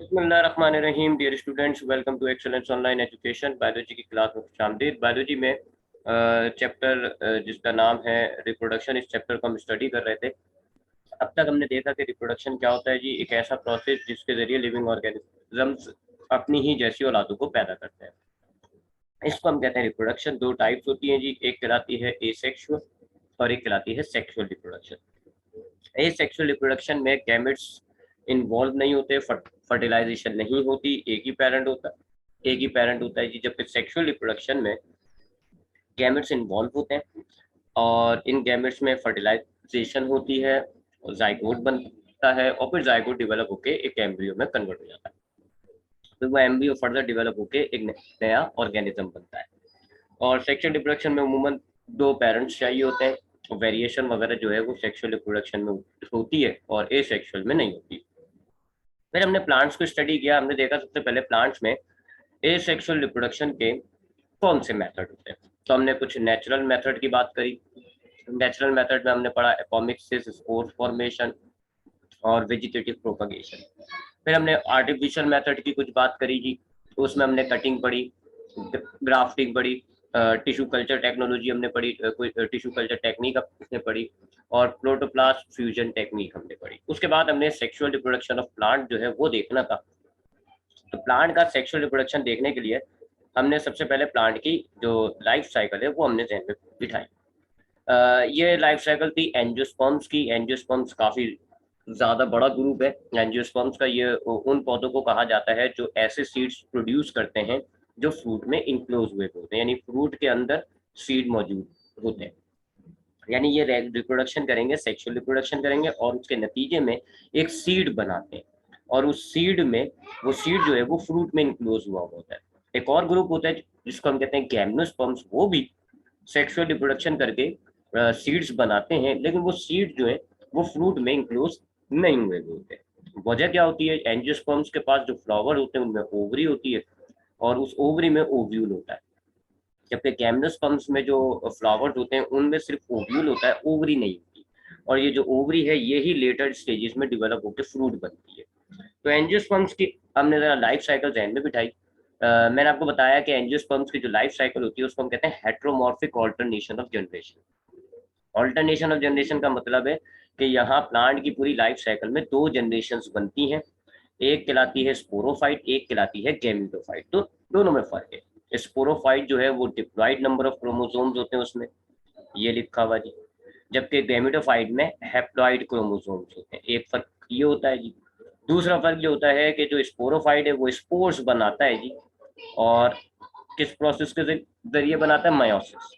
बिस्मिल्लाहिर्रहमानिर्रहीम। Dear students, welcome to excellence online education. Biology की class में खुशामदीद। बायोलॉजी में चैप्टर जिसका नाम है रिप्रोडक्शन, इस चैप्टर को हम स्टडी कर रहे थे। अब तक हमने देखा कि रिप्रोडक्शन क्या होता है जी। एक ऐसा प्रोसेस जिसके जरिए लिविंग ऑर्गेनिजम्स अपनी ही जैसी औलादों को पैदा करते हैं। इसको हम कहते हैं रिप्रोडक्शन। दो टाइप्स होती हैं जी, एक कहलाती है एसेक्सुअल और एक कहलाती है सेक्सुअल रिप्रोडक्शन। एसेक्सुअल रिप्रोडक्शन में गैमेट्स इन्वॉल्व नहीं होते, फर्टिलाइजेशन नहीं होती, एक ही पेरेंट होता है जी। जबकि सेक्सुअल रिप्रोडक्शन में गैमेट्स इन्वॉल्व होते हैं और इन गैमेट्स में फर्टिलाइजेशन होती है, जाइगोट बनता है और फिर जाइगोट डेवलप होकर एक एम्ब्रियो में कन्वर्ट हो जाता है। फिर वो एम्ब्रियो फर्दर डेवलप होकर एक नया ऑर्गेनिज्म बनता है। और सेक्सुअल रिप्रोडक्शन में अमूमन दो पेरेंट्स चाहिए होते हैं। वेरिएशन वगैरह जो है वो सेक्सुअल रिप्रोडक्शन में होती है और ए सेक्सुअल में नहीं होती। फिर हमने प्लांट्स को स्टडी किया। हमने देखा सबसे पहले प्लांट्स में ए सेक्सुअल रिप्रोडक्शन के कौन से मेथड होते हैं। तो हमने कुछ नेचुरल मेथड की बात करी। नेचुरल मेथड में हमने पढ़ा एपोमिक्सिस, स्पोर फॉर्मेशन और वेजिटेटिव प्रोपगेशन। फिर हमने आर्टिफिशियल मेथड की कुछ बात करी जी। उसमें हमने कटिंग पढ़ी, ग्राफ्टिंग पढ़ी, टिश्यू कल्चर टेक्नोलॉजी हमने पढ़ी, कोई टिश्यू कल्चर टेक्निक हमने पढ़ी और प्रोटोप्लास्ट फ्यूजन टेक्निक हमने पढ़ी। उसके बाद हमने सेक्सुअल रिप्रोडक्शन ऑफ प्लांट जो है वो देखना था। तो प्लांट का सेक्सुअल रिप्रोडक्शन देखने के लिए हमने सबसे पहले प्लांट की जो लाइफ साइकिल है वो हमने ध्यान में बिठाई। ये लाइफ साइकिल थी एंजियोस्पर्म्स की। एंजियोस्पर्म्स काफी ज्यादा बड़ा ग्रुप है एंजियोस्पर्म्स का। ये उन पौधों को कहा जाता है जो ऐसे सीड्स प्रोड्यूस करते हैं जो फ्रूट में इनक्लोज हुए होते हैं, यानी फ्रूट के अंदर सीड मौजूद होते हैं। यानी ये रिप्रोडक्शन करेंगे, सेक्सुअल रिप्रोडक्शन करेंगे और उसके नतीजे में एक सीड बनाते हैं और उस सीड में वो सीड जो है वो फ्रूट में इनक्लोज हुआ होता है। एक और ग्रुप होता है जिसको हम कहते हैं गैम्नोस्पर्म्स। वो भी सेक्सुअल रिप्रोडक्शन करके सीड्स बनाते हैं, लेकिन वो सीड जो है वो फ्रूट में इंक्लोज नहीं हुए होते। वजह क्या होती है? एंजियोस्पर्म्स के पास जो फ्लावर होते हैं उनमें ओवरी होती है और उस ओवरी में ओव्यूल होता है। जबकि गैम्नोस्पर्म्स में जो फ्लावर्स होते हैं उनमें सिर्फ ओव्यूल होता है, ओवरी नहीं होती। और ये जो ओवरी है ये ही लेटर स्टेजेस में डेवलप होकर फ्रूट बनती है। तो एंजियोस्पर्म्स की हमने जरा लाइफ साइकिल ध्यान में बिठाई। मैंने आपको बताया कि एंजियोस्पर्म्स की जो लाइफ साइकिल होती है उसको हम कहते हैं heteromorphic alternation of generation. Alternation of generation का मतलब है कि यहाँ प्लांट की पूरी लाइफ साइकिल में दो जनरेशन बनती हैं। एक कहलाती है स्पोरोफाइट, एक कहलाती है गैमेटोफाइट। तो दोनों में फर्क है। स्पोरोफाइट जो है वो डिप्लॉइड नंबर ऑफ क्रोमोसोम्स होते हैं उसमें, ये लिखा हुआ जी। जबकि गैमेटोफाइट में हैप्लॉइड क्रोमोसोम्स होते हैं। एक फर्क ये होता है जी। दूसरा फर्क ये होता है कि जो स्पोरोफाइट है वो स्पोर्स बनाता है जी, और किस प्रोसेस के जरिए बनाता है? मायोसिस।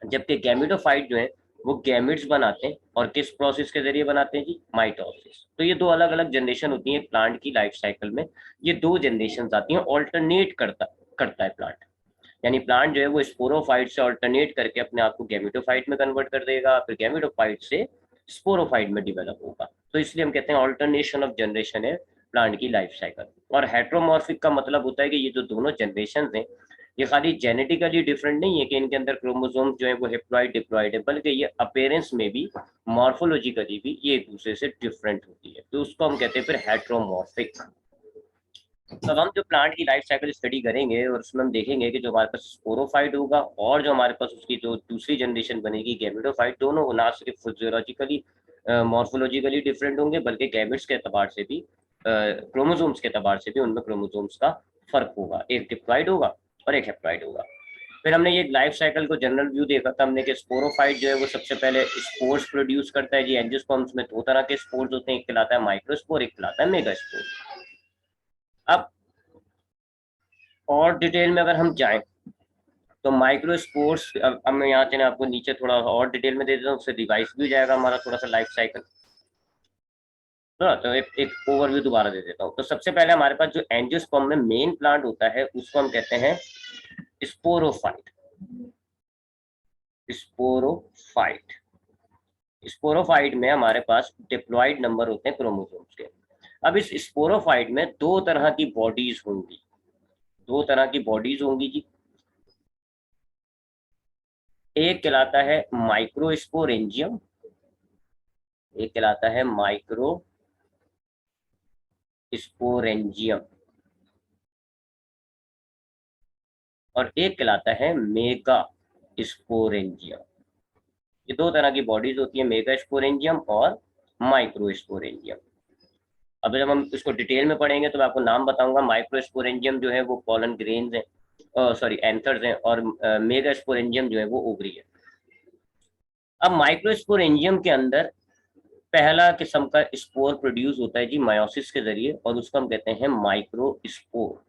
जबकि गैमेटोफाइट जो है वो गैमेट्स बनाते हैं और किस प्रोसेस के जरिए बनाते हैं जी? माइटोसिस। तो ये दो अलग अलग जनरेशन होती है प्लांट की लाइफ साइकिल में। ये दो जनरेशन आती हैं, ऑल्टरनेट करता है प्लांट। यानी प्लांट जो है वो स्पोरोफाइट से ऑल्टरनेट करके अपने आप को गैमेटोफाइट में कन्वर्ट कर देगा, फिर गैमेटोफाइट से स्पोरोफाइट में डेवलप होगा। तो इसलिए हम कहते हैं ऑल्टरनेशन ऑफ जनरेशन है प्लांट की लाइफ साइकिल। और हेट्रोमॉर्फिक का मतलब होता है कि ये जो दोनों जनरेशन हैं ये खाली जेनेटिकली डिफरेंट नहीं है कि इनके अंदर क्रोमोसोम जो है वो हेप्लॉइड डिप्लॉइड है, बल्कि ये अपेयरेंस में भी, मॉर्फोलॉजिकली भी ये एक दूसरे से डिफरेंट होती है। तो उसको हम कहते हैं फिर हेट्रोमॉर्फिक। तो अब हम जो प्लांट की लाइफ साइकिल स्टडी करेंगे और उसमें हम देखेंगे कि जो हमारे पास स्पोरोफाइट होगा और जो हमारे पास उसकी जो दूसरी जनरेशन बनेगी गैमेटोफाइट, दोनों ना सिर्फ फिजियोलॉजिकली मॉर्फोलॉजिकली डिफरेंट होंगे बल्कि गैमेट्स के अतबार से भी, क्रोमोसोम्स के अतबार से भी उनमें क्रोमोसोम्स का फर्क होगा। एक डिप्लॉइड होगा और एक हेप्लॉइड होगा। फिर हमने ये लाइफ साइकिल को जनरल व्यू देखा था हमने कि स्पोरोफाइट जो है वो सबसे पहले स्पोर्स प्रोड्यूस करता है जी। एंजियोस्पर्म्स में दो तरह के स्पोर्स होते हैं, एक कहलाता है माइक्रोस्पोर, एक कहलाता है मेगास्पोर। अब और डिटेल में अगर हम जाएं तो माइक्रोस्पोर्स, अब मैं यहाँ से आपको नीचे थोड़ा और डिटेल में दे देता हूँ, उससे रिवाइज भी हो जाएगा हमारा थोड़ा सा लाइफ साइकिल। तो एक ओवरव्यू दोबारा दे देता हूँ। तो सबसे पहले हमारे पास जो एंजियोस्पर्म में मेन प्लांट होता है उसको हम कहते हैं स्पोरोफाइट। स्पोरोफाइट स्पोरोफाइट में हमारे पास डिप्लॉइड नंबर होते हैं क्रोमोसोम्स के। अब इस स्पोरोफाइट में दो तरह की बॉडीज होंगी, दो तरह की बॉडीज होंगी जी। एक कहलाता है माइक्रोस्पोरेंजियम, एक कहलाता है माइक्रो स्पोरेंजियम और एक कहलाता है मेगा स्पोरेंजियम। ये दो तरह की बॉडीज होती है, मेगा स्पोरेंजियम और माइक्रो स्पोरेंजियम। अब जब हम इसको डिटेल में पढ़ेंगे तो मैं आपको नाम बताऊंगा। माइक्रो स्पोरेंजियम जो है वो पोलन ग्रेन्स है, सॉरी एंथर्स हैं, और मेगा स्पोरेंजियम जो है वो ओवरी है। अब माइक्रो स्पोरेंजियम के अंदर पहला किस्म का स्पोर प्रोड्यूस होता है जी मायोसिस के जरिए, और उसको हम कहते हैं माइक्रो स्पोर।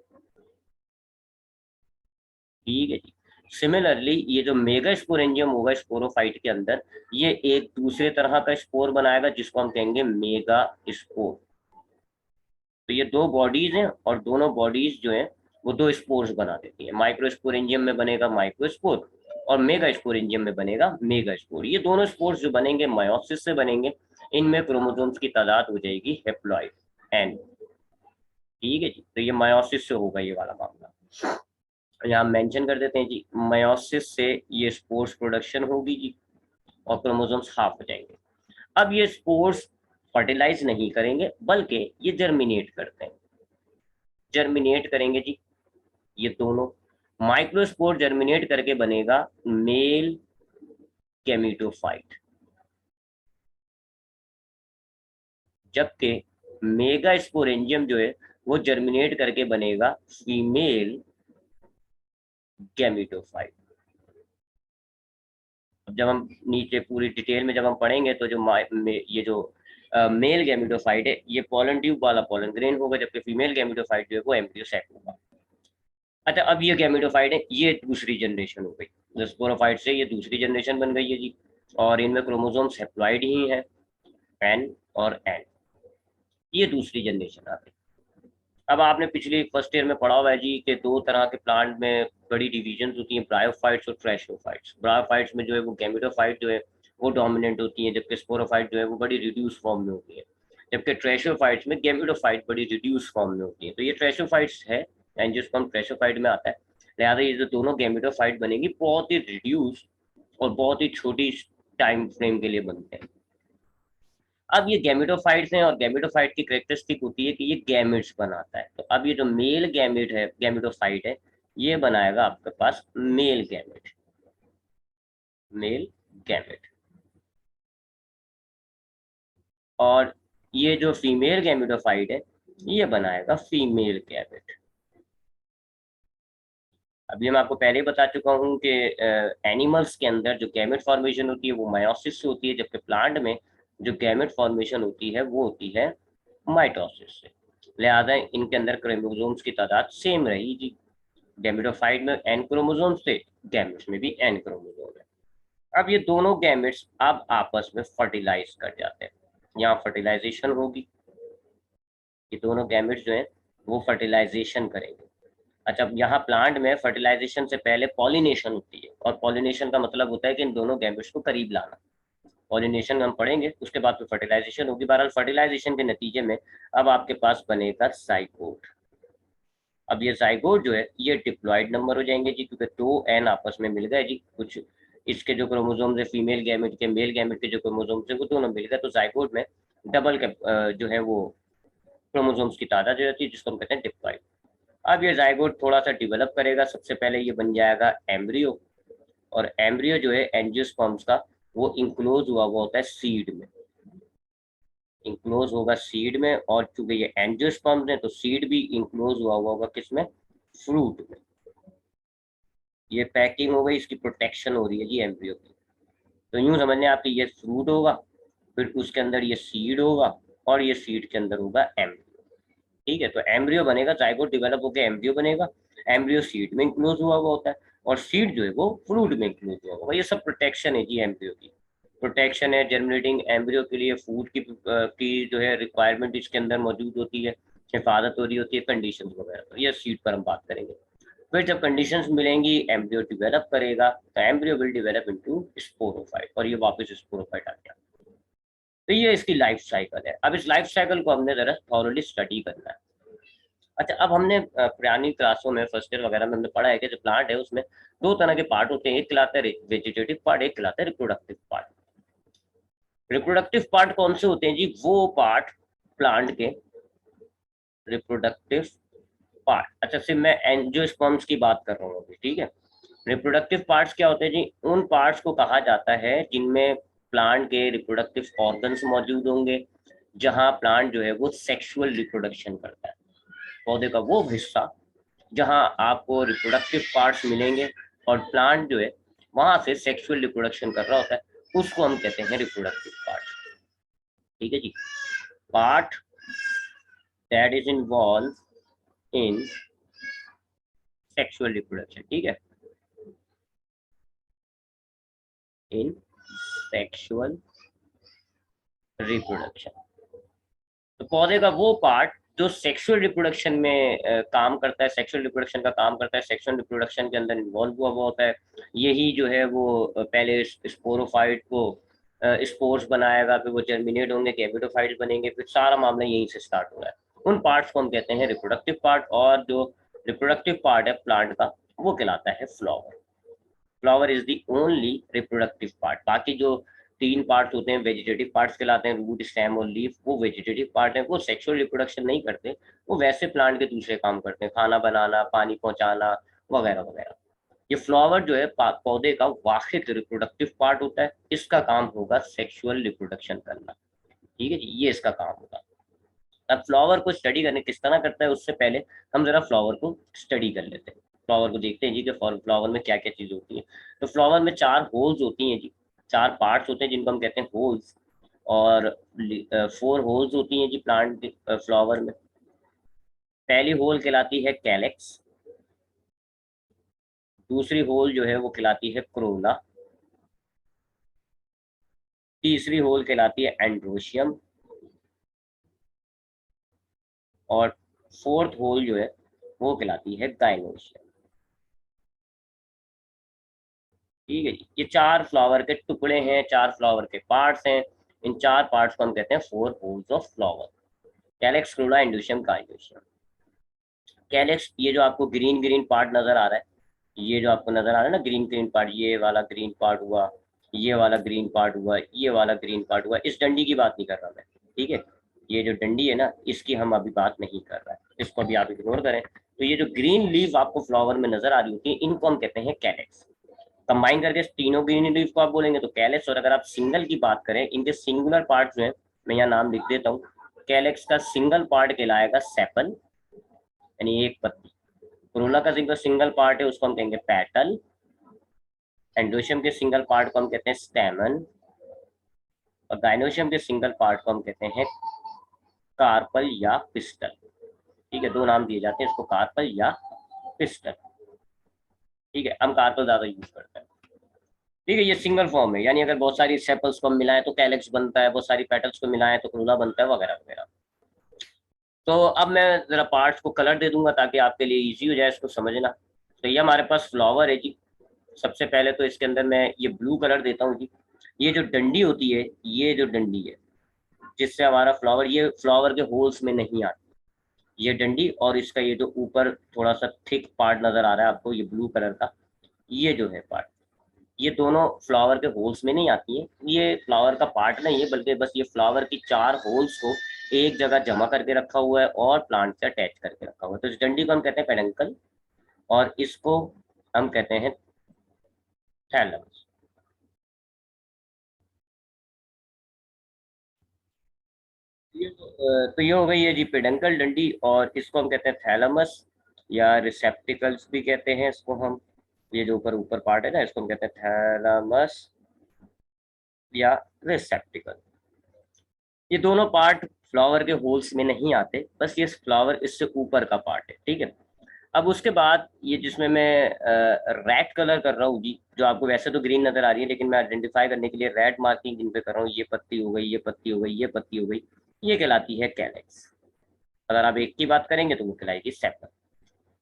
ठीक है जी। सिमिलरली ये जो मेगा स्पोरेंजियम होगा स्पोरोफाइट के अंदर, ये एक दूसरे तरह का स्पोर बनाएगा जिसको हम कहेंगे मेगा स्पोर। तो ये दो बॉडीज हैं और दोनों बॉडीज जो हैं वो दो स्पोर्स बना देती हैं। माइक्रो स्पोरेंजियम में बनेगा माइक्रो स्पोर और मेगा स्पोरेंजियम में बनेगा मेगा स्पोर। ये दोनों स्पोर्स जो बनेंगे मायोसिस से बनेंगे। इनमें क्रोमोसोम्स की तादाद हो जाएगी हेप्लॉइड एन। ठीक है जी। तो ये मायोसिस से होगा ये वाला मामला। यहाँ मेंशन कर देते हैं जी, मायोसिस से ये स्पोर्स प्रोडक्शन होगी जी और क्रोमोसोम्स हाफ हो जाएंगे। अब ये स्पोर्स फर्टिलाइज नहीं करेंगे बल्कि ये जर्मिनेट करते हैं। जर्मिनेट करेंगे जी ये दोनों। माइक्रोस्पोर जर्मिनेट करके बनेगा मेल गैमेटोफाइट, जबकि मेगा स्पोरेंजियम जो है वो जर्मिनेट करके बनेगा फीमेल गैमेटोफाइट। अब जब हम नीचे पूरी डिटेल में जब हम पढ़ेंगे तो ये जो मेल गैमेटोफाइट है ये पोलन ट्यूब वाला पोलन ग्रेन होगा, जबकि फीमेल गैमेटोफाइट जो है वो एम्ब्रियो सैक होगा। अच्छा, अब ये गैमेटोफाइट है, ये दूसरी जनरेशन हो गई। स्पोरोफाइट से ये दूसरी जनरेशन बन गई है जी, और इनमें क्रोमोसोम्स हेप्लॉइड ही है, एन और एन। ये दूसरी जनरेशन आ गई। अब आपने पिछली फर्स्ट ईयर में पढ़ा हुआ है जी कि दो तरह के प्लांट में बड़ी डिवीजन होती हैं, ब्रायोफाइट्स और ट्रैशोफाइट्स। ब्रायोफाइट्स में जो है वो गैमेटोफाइट जो है वो डोमिनेंट होती है, जबकि स्पोरोफाइट जो है वो बड़ी रिड्यूस फॉर्म में होती है, जबकि ट्रैशोफाइट्स में गैमेटोफाइट बड़ी रिड्यूस फॉर्म में होती है। तो ये ट्रैशोफाइट्स है, एंजियोस्पर्म ट्रैशोफाइट में आता है। लिहाजा ये जो दोनों गैमेटोफाइट बनेगी बहुत ही रिड्यूस और बहुत ही छोटी टाइम फ्रेम के लिए बनते हैं। अब ये गैमेटोफाइट्स हैं और गैमेटोफाइट की कैरेक्टरिस्टिक होती है कि ये गैमेट्स बनाता है। तो अब ये जो मेल गैमेट है, गैमेटोफाइट है, ये बनाएगा आपके पास मेल गैमेट, मेल गैमेट। और ये जो फीमेल गैमेटोफाइट है ये बनाएगा फीमेल गैमेट। अभी मैं आपको पहले ही बता चुका हूँ कि एनिमल्स के अंदर जो गैमेट फॉर्मेशन होती है वो मायोसिस से होती है, जबकि प्लांट में जो गैमेट फॉर्मेशन होती है वो होती है माइटोसिस से। लिहाजा इनके अंदर क्रोमोसोम्स की तादाद सेम रहेगी। गैमेटोफाइट में एन क्रोमोसोम्स थे, गैमेट्स में भी एन क्रोमोसोम है। अब ये दोनों गैमेट्स अब आपस में फर्टिलाइज कर जाते हैं, यहाँ फर्टिलाइजेशन होगी। ये दोनों गैमेट्स जो हैं वो फर्टिलाइजेशन करेंगे। अच्छा, अब यहाँ प्लांट में फर्टिलाइजेशन से पहले पॉलिनेशन होती है, और पॉलिनेशन का मतलब होता है कि इन दोनों गैमेट्स को करीब लाना। पॉलिनेशन हम पढ़ेंगे, उसके बाद फिर फर्टिलाइजेशन होगी। बहरहाल फर्टिलाइजेशन के नतीजे में अब आपके पास बनेगा जाइगोट। अब ये जाइगोट जो है ये डिप्लॉयड नंबर हो जाएंगे जी, क्योंकि दो एन आपस में मिल गए जी। कुछ इसके जो क्रोमोसोम्स है फीमेल गैमेट के, मेल गैमेट के जो क्रोमोसोम्स है वो दोनों मिल गए, तो जाइगोट में डबल के जो है वो क्रोमोसोम्स की तादाद जो रहती है, जिसको हम कहते हैं डिप्लॉयड। अब ये जाइगोट थोड़ा सा डेवलप करेगा। सबसे पहले ये बन जाएगा एम्ब्रियो, और एम्ब्रियो जो है एंजियोस्पर्म्स का वो इंक्लोज हुआ हुआ होता है सीड में, इंक्लोज होगा सीड में। और चूंकि ये एंजियोस्पर्म्स है तो सीड भी इंक्लोज हुआ हुआ होगा किसमें, फ्रूट में। ये पैकिंग हो गई, इसकी प्रोटेक्शन हो रही है जी एम्ब्रियो की। तो यूं समझने आपके ये फ्रूट होगा, फिर उसके अंदर ये सीड होगा, और ये सीड के अंदर होगा एम्ब्रियो। ठीक है, तो एम्ब्रियो बनेगा, जाइगोट डेवलप होकर एम्ब्रियो बनेगा। एम्ब्रियो सीड में इंक्लोज हुआ हुआ होता है, और सीड जो है वो फ्रूट में इंक्लोज हुआ होगा। ये सब प्रोटेक्शन है जी एम्ब्रियो की। प्रोटेक्शन है जर्मिनेटिंग एम्ब्रियो के लिए, फूड की जो है रिक्वायरमेंट इसके अंदर मौजूद होती है, हिफाजत हो रही होती है, कंडीशंस वगैरह। तो ये सीड पर हम बात करेंगे। फिर जब कंडीशंस मिलेंगी एम्ब्रियो डेवलप करेगा, तो embryo will develop into sporophyte, और ये वापस स्पोरोफाइट आ गया। तो ये इसकी लाइफ साइकिल है। अब इस लाइफ साइकिल को हमने जरा थॉरली स्टडी करना है। अच्छा, अब हमने पुरानी क्लासों में फर्स्ट ईयर वगैरह में हमने पढ़ा है कि जो प्लांट है उसमें दो तरह के पार्ट होते हैं, एक कहलाता है वेजिटेटिव पार्ट, एक कहलाता है रिप्रोडक्टिव पार्ट। रिप्रोडक्टिव पार्ट कौन से होते हैं जी, वो पार्ट प्लांट के रिप्रोडक्टिव पार्ट। अच्छा, सिर्फ मैं एंजियोस्पर्म्स की बात कर रहा हूँ अभी, ठीक है। रिप्रोडक्टिव पार्ट्स क्या होते हैं जी? उन पार्ट्स को कहा जाता है जिनमें प्लांट के रिप्रोडक्टिव ऑर्गन्स मौजूद होंगे, जहां प्लांट जो है वो सेक्सुअल रिप्रोडक्शन करता है। पौधे का वो हिस्सा जहां आपको रिप्रोडक्टिव पार्ट्स मिलेंगे और प्लांट जो है वहां से सेक्सुअल रिप्रोडक्शन कर रहा होता है, उसको हम कहते हैं रिप्रोडक्टिव पार्ट। ठीक है जी। Part that is involve in sexual reproduction, ठीक है, इन सेक्सुअल रिप्रोडक्शन। तो पौधे का वो पार्ट जो सेक्सुअल रिप्रोडक्शन में काम करता है, सेक्सुअल रिप्रोडक्शन का काम करता है, सेक्सुअल रिप्रोडक्शन के अंदर इन्वॉल्व हुआ होता है, यही जो है वो पहले स्पोरोफाइट को स्पोर्स बनाएगा, फिर वो जर्मिनेट होंगे, कैविडोफाइट्स बनेंगे, फिर सारा मामला यहीं से स्टार्ट हो रहा है। उन पार्ट्स को हम कहते हैं रिप्रोडक्टिव पार्ट, और जो रिप्रोडक्टिव पार्ट है प्लांट का वो कहलाता है flower. Flower is the only reproductive part. बाकी जो तीन पार्ट्स होते हैं वेजिटेटिव पार्ट्स कहलाते हैं, रूट, स्टेम और लीफ, वो वेजिटेटिव पार्ट है, वो सेक्सुअल रिप्रोडक्शन नहीं करते, वो वैसे प्लांट के दूसरे काम करते हैं, खाना बनाना, पानी पहुंचाना वगैरह वगैरह। ये फ्लावर जो है पौधे का वाहिद रिप्रोडक्टिव पार्ट होता है, इसका काम होगा सेक्सुअल रिप्रोडक्शन करना। ठीक है जी, ये इसका काम होगा। अब फ्लावर को स्टडी करने किस तरह करता है, उससे पहले हम जरा फ्लावर को स्टडी कर लेते हैं। फ्लावर को देखते हैं जी कि फ्लावर में क्या क्या चीज़ होती है। तो फ्लावर में चार होल्स होती हैं जी, चार पार्ट्स होते हैं जिनको हम कहते हैं होल्स, और 4 होल्स होती हैं जी प्लांट फ्लावर में। पहली होल कहलाती है कैलेक्स, दूसरी होल जो है वो कहलाती है क्रोला, तीसरी होल कहलाती है एंड्रोशियम, और फोर्थ होल जो है वो कहलाती है गाइनोशियम। ठीक है जी, ये चार फ्लावर के टुकड़े हैं, चार फ्लावर के पार्ट्स हैं। इन चार पार्ट्स को हम कहते हैं 4 holes of flower, calyx, Corolla, androecium, gynoecium. Calyx, ये जो आपको ग्रीन ग्रीन पार्ट नजर आ रहा है, ये जो आपको नजर आ रहा है ना ग्रीन ग्रीन पार्ट, ये वाला ग्रीन पार्ट हुआ, ये वाला ग्रीन पार्ट हुआ, ये वाला ग्रीन पार्ट हुआ, इस डंडी की बात नहीं कर रहा मैं, ठीक है। ये जो डंडी है ना, इसकी हम अभी बात नहीं कर रहे हैं, इसको अभी आप इग्नोर करें। तो ये जो ग्रीन लीव आपको फ्लावर में नजर आ रही होती है, इनको हम कहते हैं कैलेक्स। कंबाइन करके तीनों ग्रीन लीफ को आप बोलेंगे तो कैलेक्स। और अगर आप सिंगल की बात करें, इनके सिंगुलर पार्ट जो है, मैं यहाँ नाम लिख देता हूँ। कैलेक्स का सिंगल पार्ट कहलाएगा सेपल, यानी एक पत्ती। कोरोला का सिंगल पार्ट है, उसको हम कहेंगे पेटल। एंडोशियम के सिंगल पार्ट को हम कहते हैं स्टेमन, और गाइनोशियम के सिंगल पार्ट को हम कहते हैं कार्पल या पिस्टल। ठीक है, दो नाम दिए जाते हैं इसको, कार्पल या पिस्टल। ठीक है, हम कार्पल ज्यादा यूज करते हैं। ठीक है, ये सिंगल फॉर्म है, यानी अगर बहुत सारी सेपल्स को हम मिलाएं तो कैलेक्स बनता है, बहुत सारी पेटल्स को मिलाएं तो क्रोला बनता है, वगैरह वगैरह। तो अब मैं जरा पार्ट्स को कलर दे दूंगा ताकि आपके लिए इजी हो जाए इसको समझना। तो ये हमारे पास फ्लावर है जी। सबसे पहले तो इसके अंदर मैं ये ब्लू कलर देता हूँ जी। ये जो डंडी होती है, ये जो डंडी है जिससे हमारा फ्लावर, ये फ्लावर के होल्स में नहीं आती, ये डंडी, और इसका ये जो ऊपर थोड़ा सा थिक पार्ट नजर आ रहा है आपको, ये ब्लू कलर का, ये जो है पार्ट, ये दोनों फ्लावर के होल्स में नहीं आती हैं। ये फ्लावर का पार्ट नहीं है, बल्कि बस ये फ्लावर की चार होल्स को एक जगह जमा करके रखा हुआ है और प्लांट से अटैच करके रखा हुआ है। तो इस डंडी को हम कहते हैं पेडंकल, और इसको हम कहते हैं थैलमस। तो ये हो गई है जी पेडंकल डंडी, और इसको हम कहते हैं थैलमस, या रिसेप्टिकल्स भी कहते हैं इसको हम। ये जो ऊपर ऊपर पार्ट है ना, इसको हम कहते हैं थैलमस या रिसेप्टिकल। ये दोनों पार्ट फ्लावर के होल्स में नहीं आते, बस ये फ्लावर इससे ऊपर का पार्ट है, ठीक है। अब उसके बाद ये जिसमें मैं रेड कलर कर रहा हूँ जी, जो आपको वैसे तो ग्रीन नजर आ रही है, लेकिन मैं आइडेंटिफाई करने के लिए रेड मार्किंग जिन पे कर रहा हूँ, ये पत्ती हो गई, ये पत्ती हो गई, ये पत्ती हो गई, ये कहलाती है कैलेक्स। अगर आप एक की बात करेंगे तो वो कहलाएगी सेपल।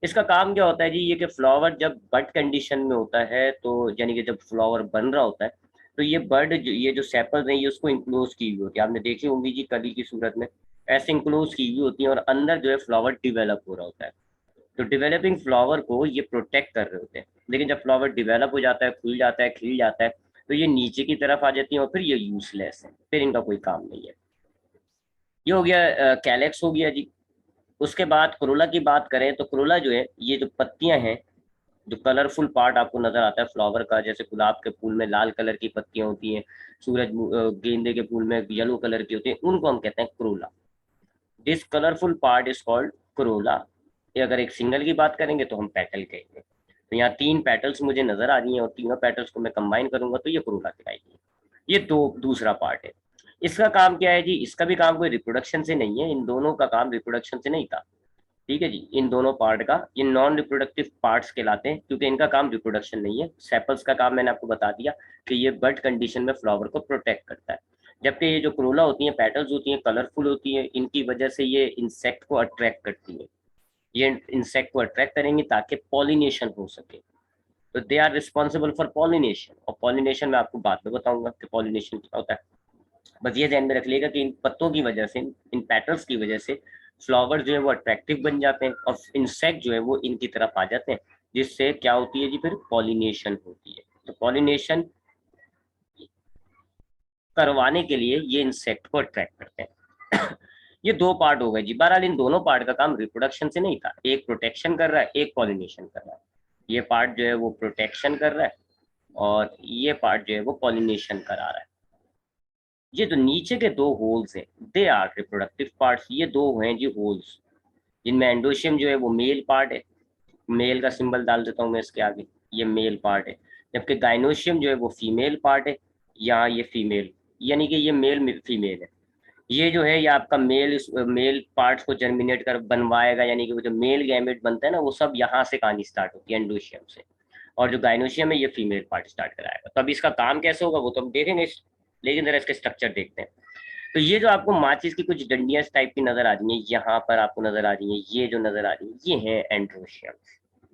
इसका काम क्या होता है जी, ये कि फ्लावर जब बड कंडीशन में होता है, तो यानी कि जब फ्लावर बन रहा होता है, तो ये बर्ड, ये जो सेपल्स हैं, ये उसको इंक्लोज की हुई होती है। आपने देखी होंगी जी कली की सूरत में ऐसे इंक्लोज की हुई होती है, और अंदर जो है फ्लावर डिवेलप हो रहा होता है। तो डिवेलपिंग फ्लावर को ये प्रोटेक्ट कर रहे होते हैं। लेकिन जब फ्लावर डिवेलप हो जाता है, खुल जाता है, खिल जाता है, तो ये नीचे की तरफ आ जाती है, और फिर ये यूजलेस है, फिर इनका कोई काम नहीं है। ये हो गया कैलेक्स हो गया जी। उसके बाद कोरोला की बात करें तो कोरोला जो है, ये जो पत्तियां हैं, जो कलरफुल पार्ट आपको नजर आता है फ्लावर का, जैसे गुलाब के फूल में लाल कलर की पत्तियां होती हैं, गेंदे के फूल में येलो कलर की होती है, उनको हम कहते हैं Corolla. This colourful part is called Corolla. अगर एक सिंगल की बात करेंगे तो हम पेटल कहेंगे। तो यहाँ 3 पेटल्स मुझे नजर आ रही हैं और तीनों पेटल्स को मैं कंबाइन करूंगा तो ये कोरोला कहलाएगी। ये दूसरा पार्ट है। इसका काम क्या है जी? इसका भी काम कोई रिप्रोडक्शन से नहीं है, इन दोनों का काम रिप्रोडक्शन से नहीं था। ठीक है जी, इन दोनों पार्ट का ये नॉन रिप्रोडक्टिव पार्ट्स कहलाते हैं, क्योंकि इनका काम रिप्रोडक्शन नहीं है। सेपल्स का काम मैंने आपको बता दिया कि ये बर्ड कंडीशन में फ्लावर को प्रोटेक्ट करता है। जबकि ये जो क्रोला होती हैं, पेटल्स होती हैं, कलरफुल होती हैं, इनकी वजह से ये इंसेक्ट को अट्रैक्ट करती है। ये इंसेक्ट को अट्रैक्ट करेंगी ताकि पॉलिनेशन हो सके। तो they are responsible for pollination, और पॉलिनेशन मैं आपको बाद में बताऊंगा कि पॉलिनेशन क्या होता है। बस ये ध्यान में रख लीजिएगा कि इन पत्तों की वजह से, इन पेटल्स की वजह से फ्लावर जो है वो अट्रैक्टिव बन जाते हैं और इंसेक्ट जो है वो इनकी तरफ आ जाते हैं, जिससे क्या होती है जी? फिर पॉलिनेशन होती है। तो पॉलिनेशन करवाने के लिए ये इंसेक्ट को अट्रैक्ट करते हैं। ये 2 पार्ट हो गए जी। बहरहाल इन दोनों पार्ट का काम रिप्रोडक्शन से नहीं था, एक प्रोटेक्शन कर रहा है, एक पॉलिनेशन कर रहा है। ये पार्ट जो है वो प्रोटेक्शन कर रहा है और ये पार्ट जो है वो पॉलिनेशन करा रहा है। ये जो नीचे के 2 होल्स हैं, दे आर रिप्रोडक्टिव पार्ट्स। ये 2 हैं जी होल्स, जिनमें एंडोशियम जो है वो मेल पार्ट है। मेल का सिंबल डाल देता हूँ मैं इसके आगे, ये मेल पार्ट है। जबकि गाइनोशियम जो है वो फीमेल पार्ट है। यहाँ ये फीमेल, यानी कि ये मेल फीमेल है। ये जो है ये आपका मेल पार्ट्स को जर्मिनेट कर बनवाएगा, यानी कि वो जो मेल गैमेट बनता है ना, वो सब यहाँ से कहानी स्टार्ट होती है, एंडोशियम से। और जो गाइनोशियम है ये फीमेल पार्ट स्टार्ट कराएगा। तो अब इसका काम कैसे होगा वो तो हम देखेंगे, लेकिन जरा इसके स्ट्रक्चर देखते हैं। तो ये जो आपको माचिस की कुछ डंडियां टाइप की नजर आ रही है, यहाँ पर आपको नजर आ रही है, ये जो नजर आ रही है ये है एंड्रोशियम।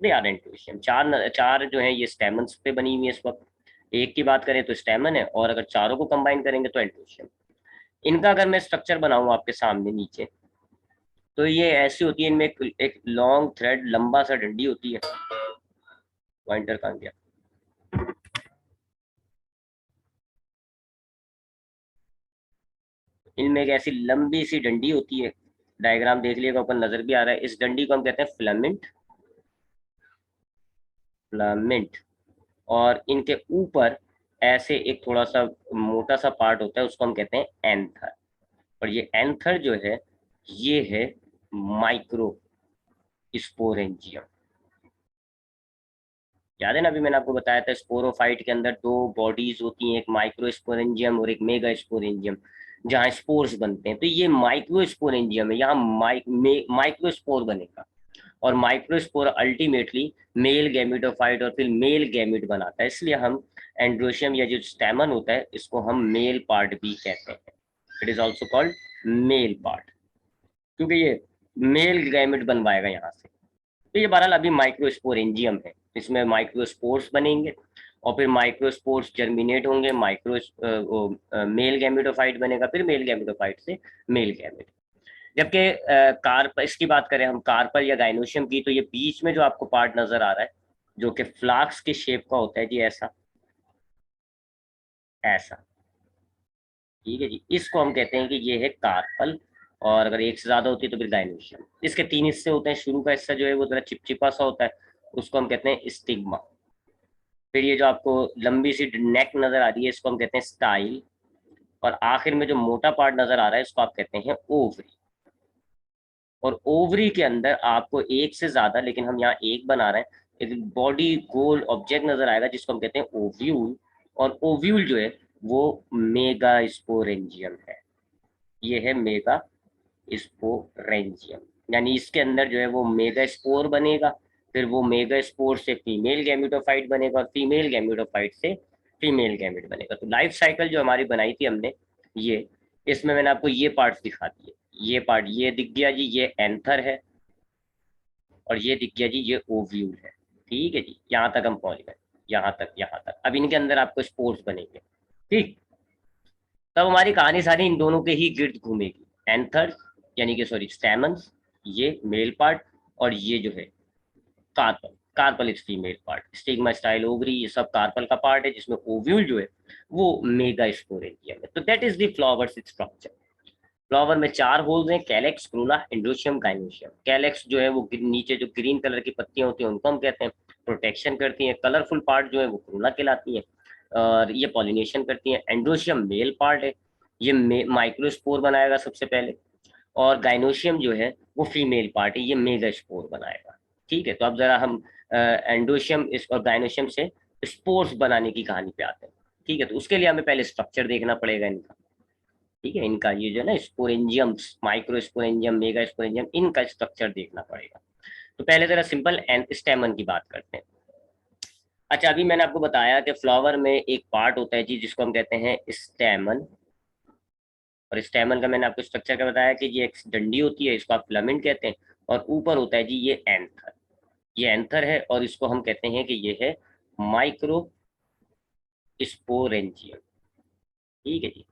They are androecium. चार जो है ये स्टेमन्स पे बनी हुई है इस वक्त। एक की बात करें तो स्टेमन है, और अगर चारों को कंबाइन करेंगे तो एंड्रोशियम। इनका अगर मैं स्ट्रक्चर बनाऊं आपके सामने नीचे, तो ये ऐसी होती है, इनमें एक लॉन्ग थ्रेड, लंबा सा डंडी होती है। पॉइंटर कहाँ गया? इनमें एक ऐसी लंबी सी डंडी होती है, डायग्राम देख लिएगा, ऊपर नजर भी आ रहा है। इस डंडी को हम कहते हैं फिलामेंट। फिलामेंट। और इनके ऊपर ऐसे एक थोड़ा सा मोटा सा पार्ट होता है, उसको हम कहते हैं एंथर। और ये एंथर जो है ये है माइक्रो स्पोरेंजियम। याद है ना, अभी मैंने आपको बताया था स्पोरोफाइट के अंदर 2 बॉडीज होती हैं, एक माइक्रो स्पोरेंजियम और एक मेगा स्पोरेंजियम, जहाँ स्पोर्स बनते हैं। तो ये माइक्रो स्पोरेंजियम है, यहाँ माइक्रो स्पोर बनेगा। और माइक्रोस्पोर अल्टीमेटली मेल गैमेटोफाइट और फिर मेल गैमेट बनाता है, इसलिए हम एंड्रोशियम या जो स्टैमन होता है इसको हम मेल पार्ट भी कहते हैं। It is also called male part, क्योंकि ये मेल गैमेट बनवाएगा यहाँ से। तो ये बहरहाल अभी माइक्रोस्पोरेंजियम है, इसमें माइक्रोस्पोर्स बनेंगे और फिर माइक्रोस्पोर्स जर्मिनेट होंगे, मेल गैमेटोफाइट बनेगा, फिर मेल गैमेटोफाइट से मेल गैमेट। जबकि कार्प इसकी बात करें हम, कार्पल या गाइनोशियम की, तो ये बीच में जो आपको पार्ट नजर आ रहा है जो कि फ्लाक्स के शेप का होता है जी, ऐसा ऐसा। ठीक है जी, इसको हम कहते हैं कि ये है कार्पल। और अगर एक से ज्यादा होती है तो फिर गाइनोशियम। इसके 3 हिस्से होते हैं। शुरू का हिस्सा जो है वो थोड़ा चिपचिपा सा होता है, उसको हम कहते हैं स्टिग्मा। फिर ये जो आपको लंबी सी नेक नजर आ रही है इसको हम कहते हैं स्टाइल। और आखिर में जो मोटा पार्ट नजर आ रहा है इसको आप कहते हैं ओवरी। और ओवरी के अंदर आपको एक से ज्यादा, लेकिन हम यहाँ एक बना रहे हैं, एक बॉडी गोल ऑब्जेक्ट नजर आएगा जिसको हम कहते हैं ओव्यूल। और ओव्यूल जो है वो मेगा स्पोरेंजियम है। ये है मेगा स्पोरेंजियम, यानी इसके अंदर जो है वो मेगा स्पोर बनेगा। फिर वो मेगा स्पोर से फीमेल गैमेटोफाइट बनेगा और फीमेल गैमेटोफाइट से फीमेल गैमेट बनेगा। तो लाइफ साइकिल जो हमारी बनाई थी हमने, ये इसमें मैंने आपको ये पार्ट्स दिखा दिए। ये पार्ट ये दिख गया जी, ये एंथर है। और ये दिख गया जी, ये ओव्यूल है। ठीक है जी, यहाँ तक हम पहुंच गए, यहाँ तक। अब इनके अंदर आपको स्पोर्स बनेंगे। ठीक, तब हमारी कहानी सारी इन दोनों के ही गिर्द घूमेगी। एंथर यानी कि सॉरी स्टैमन्स, ये मेल पार्ट, और ये जो है carpel. Carpel is female part. Stigma, style, ovary, ये सब कार्पल का पार्ट है, जिसमें ओव्यूल जो है वो मेगा स्पोरेंजियम है। तो that is the flower structure. Flower में 4 होल्स हैं, calyx, Corolla, androecium, gynoecium. Calyx जो है वो नीचे जो ग्रीन कलर की पत्तियां होती हैं उनको हम कहते हैं, प्रोटेक्शन करती हैं। कलरफुल पार्ट जो है वो क्रोला कहलाती है और ये पॉलिनेशन करती हैं। एंड्रोशियम मेल पार्ट है, ये माइक्रोस्पोर बनाएगा सबसे पहले। और गाइनोशियम जो है वो फीमेल पार्ट है, ये मेगास्पोर बनाएगा। ठीक है, तो अब जरा हम एंडोशियम इस और गाइनोशियम से स्पोर्स बनाने की कहानी पे आते हैं। ठीक है, तो उसके लिए हमें पहले स्ट्रक्चर देखना पड़ेगा इनका। ठीक है, इनका ये जो है ना स्पोरेंजियम्स, माइक्रो स्पोरेंजियम, मेगा स्पोरेंजियम, इनका स्ट्रक्चर देखना पड़ेगा। तो पहले जरा सिंपल स्टेमन की बात करते हैं। अच्छा, अभी मैंने आपको बताया कि फ्लावर में एक पार्ट होता है जी जिसको हम कहते हैं स्टेमन। और स्टेमन का मैंने आपको स्ट्रक्चर का बताया कि ये एक डंडी होती है, इसको आप फिलामेंट कहते हैं। और ऊपर होता है जी ये एंथर, ये एंथर है और इसको हम कहते हैं कि ये है माइक्रो स्पोरेंजियम। ठीक है जी।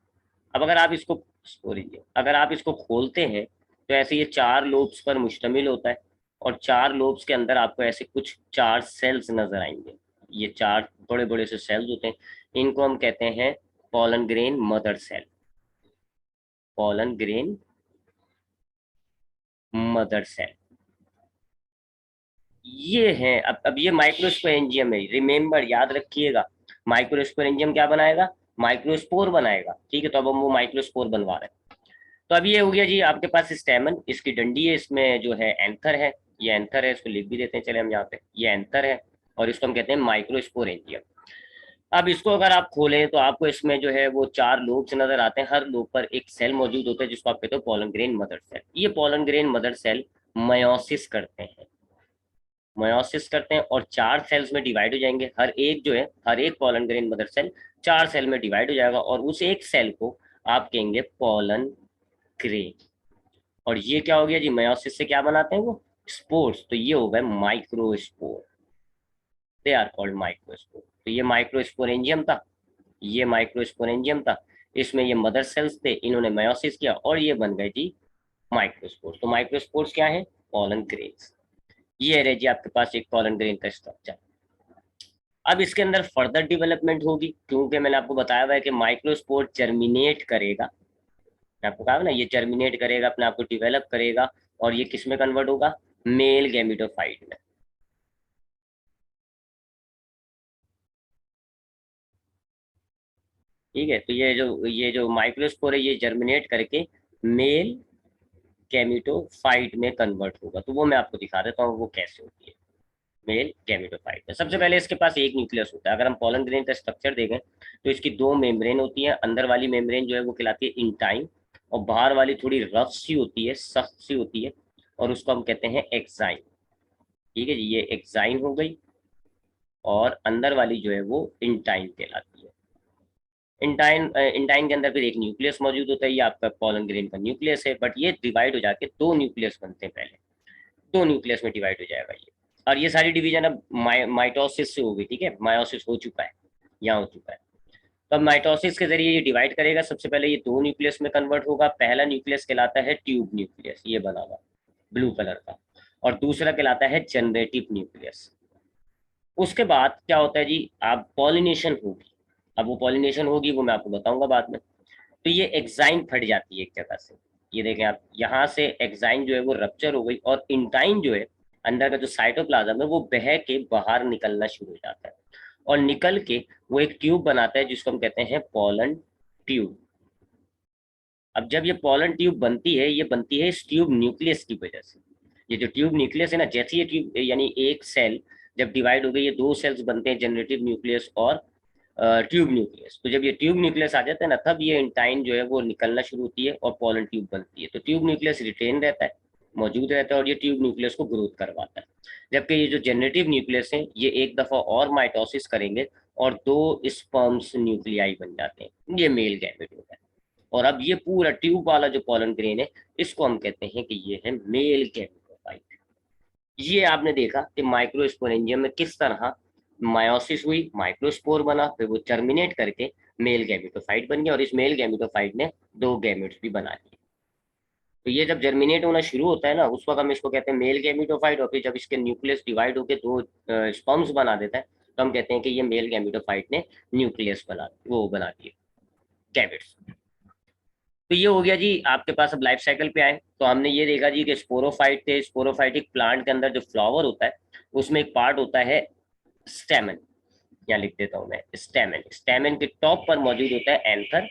अब अगर आप इसको स्पोरेंजियम, अगर आप इसको खोलते हैं तो ऐसे ये 4 लोब्स पर मुश्तमिल होता है। और 4 लोब्स के अंदर आपको ऐसे कुछ 4 सेल्स नजर आएंगे। ये 4 बड़े बड़े से सेल्स होते हैं, इनको हम कहते हैं pollen grain mother cell. Pollen grain mother cell ये है। अब ये माइक्रोस्पोरेंजियम है, रिमेंबर याद रखिएगा। माइक्रोस्पोरेंजियम क्या बनाएगा? माइक्रोस्पोर बनाएगा। ठीक है, तो अब हम वो माइक्रोस्पोर बनवा रहे हैं। तो अब ये हो गया जी आपके पास स्टेमन, इसकी डंडी है, इसमें जो है एंथर है। ये एंथर है, इसको लिख भी देते हैं, चले हम यहाँ पे, ये एंथर है और इसको हम कहते हैं माइक्रोस्पोरेंजियम। अब इसको अगर आप खोलें तो आपको इसमें जो है वो 4 लोब्स नजर आते हैं, हर लोब पर एक सेल मौजूद होता है जिसको आप कहते हो पॉलन ग्रेन मदर सेल। ये pollen grain mother cell meiosis करते हैं, मयोसिस करते हैं और 4 सेल्स में डिवाइड हो जाएंगे। हर एक जो है, हर एक pollen grain mother cell 4 cell में डिवाइड हो जाएगा और उस एक सेल को आप कहेंगे पॉलन ग्रेन। और ये क्या हो गया जी, मयोसिस से क्या बनाते हैं वो? स्पोर्स। तो ये हो गए microspore, they are called microspore. तो ये माइक्रोस्पोरेंजियम था, ये माइक्रोस्पोरेंजियम था, इसमें ये मदर सेल्स थे, इन्होंने मयोसिस किया और ये बन गए जी माइक्रोस्पोर्स। तो माइक्रोस्पोर्स क्या है? Pollen grains. ये रहे जी आपके पास एक पॉलन ग्रेन का स्ट्रक्चर। अब इसके अंदर फर्दर डेवलपमेंट होगी, क्योंकि मैंने आपको बताया हुआ है कि माइक्रोस्पोर जर्मिनेट करेगा। मैं आपको कहा ना, ये जर्मिनेट करेगा, अपने आप को डिवेलप करेगा और ये किस में कन्वर्ट होगा? मेल गैमिटोफाइट में। ठीक है, तो ये जो माइक्रोस्पोर है ये जर्मिनेट करके मेल गैमिटोफाइट में कन्वर्ट होगा। तो वो मैं आपको दिखा देता हूँ वो कैसे होती है मेल गैमेटोफाइट में। सबसे पहले इसके पास एक न्यूक्लियस होता है। अगर हम पॉलन ग्रेन का स्ट्रक्चर देखें तो इसकी 2 मेम्ब्रेन होती है। अंदर वाली मेम्ब्रेन जो है वो कहलाती है इंटाइन और बाहर वाली थोड़ी रफ सी होती है, सख्त सी होती है और उसको हम कहते हैं एक्साइन। ठीक है जी, ये एक्साइन हो गई और अंदर वाली जो है वो इंटाइन कहलाती है। इंटाइन इंटाइन के अंदर फिर एक न्यूक्लियस मौजूद होता है, ये आपका पॉलन ग्रेन का न्यूक्लियस है। बट ये डिवाइड हो जाके 2 न्यूक्लियस बनते हैं, पहले 2 न्यूक्लियस में डिवाइड हो जाएगा ये। और ये सारी डिवीजन अब माइटोसिस से होगी। ठीक है, मायोसिस हो चुका है, यहाँ हो चुका है। तो अब माइटोसिस के जरिए ये डिवाइड करेगा। सबसे पहले ये 2 न्यूक्लियस में कन्वर्ट होगा। पहला न्यूक्लियस कहलाता है ट्यूब न्यूक्लियस, ये बना हुआ ब्लू कलर का, और दूसरा कहलाता है जनरेटिव न्यूक्लियस। उसके बाद क्या होता है जी, आप पॉलिनेशन होगी। अब वो पॉलिनेशन होगी वो मैं आपको बताऊंगा बाद में। तो ये एक्साइन फट जाती है एक जगह से। ये देखें आप, यहाँ से एक्साइन जो है वो रप्चर हो गई और इंटाइन जो है, अंदर का जो साइटोप्लाज्म है वो बह के बाहर निकलना शुरू हो जाता है और निकल के वो एक ट्यूब बनाता है जिसको हम कहते हैं पॉलन ट्यूब। अब जब ये पॉलन ट्यूब बनती है, ये बनती है इस ट्यूब न्यूक्लियस की वजह से। ये जो ट्यूब न्यूक्लियस है ना, जैसे ये ट्यूब यानी एक सेल जब डिवाइड हो गई, ये 2 सेल्स बनते हैं, जनरेटिव न्यूक्लियस और ट्यूब न्यूक्लियस। तो जब ये ट्यूब न्यूक्लियस आ जाता है ना, तब ये इंटाइन जो है वो निकलना शुरू होती है और पॉलन ट्यूब बनती है। तो ट्यूब न्यूक्लियस रिटेन रहता है, मौजूद रहता है और ये ट्यूब न्यूक्लियस को ग्रोथ करवाता है। जबकि ये जो जनरेटिव न्यूक्लियस है ये एक दफा और माइटोसिस करेंगे और 2 स्पर्म्स न्यूक्लियाई बन जाते हैं, ये मेल गैमेट होता है। और अब ये पूरा ट्यूब वाला जो पॉलन ग्रेन है, इसको हम कहते हैं कि ये है मेल गैमेटोफाइट। ये आपने देखा कि माइक्रोस्पोरेंजियम में किस तरह मायोसिस हुई, माइक्रोस्पोर बना, फिर वो टर्मिनेट करके मेल गैमेटोफाइट बन गया और इस मेल गैमेटोफाइट ने 2 गैमेट्स भी बना लिए। तो ये जब जर्मिनेट होना शुरू होता है ना, उस वक्त हम इसको कहते हैं मेल गैमेटोफाइट। और फिर जब इसके न्यूक्लियस डिवाइड होकर 2 स्पर्म्स बना देता है, तो हम कहते हैं कि ये मेल गैमेटोफाइट ने न्यूक्लियस बना, वो बना दिए, गैमेट्स। तो ये हो गया जी आपके पास। अब लाइफ साइकिल पे आए तो हमने ये देखा जी कि स्पोरोफाइट थे। स्पोरोफाइटिक प्लांट के अंदर जो फ्लावर होता है उसमें एक पार्ट होता है स्टेमन, यहाँ लिख देता हूं मैं स्टेमन। स्टेमन के टॉप पर मौजूद होता है एंथर,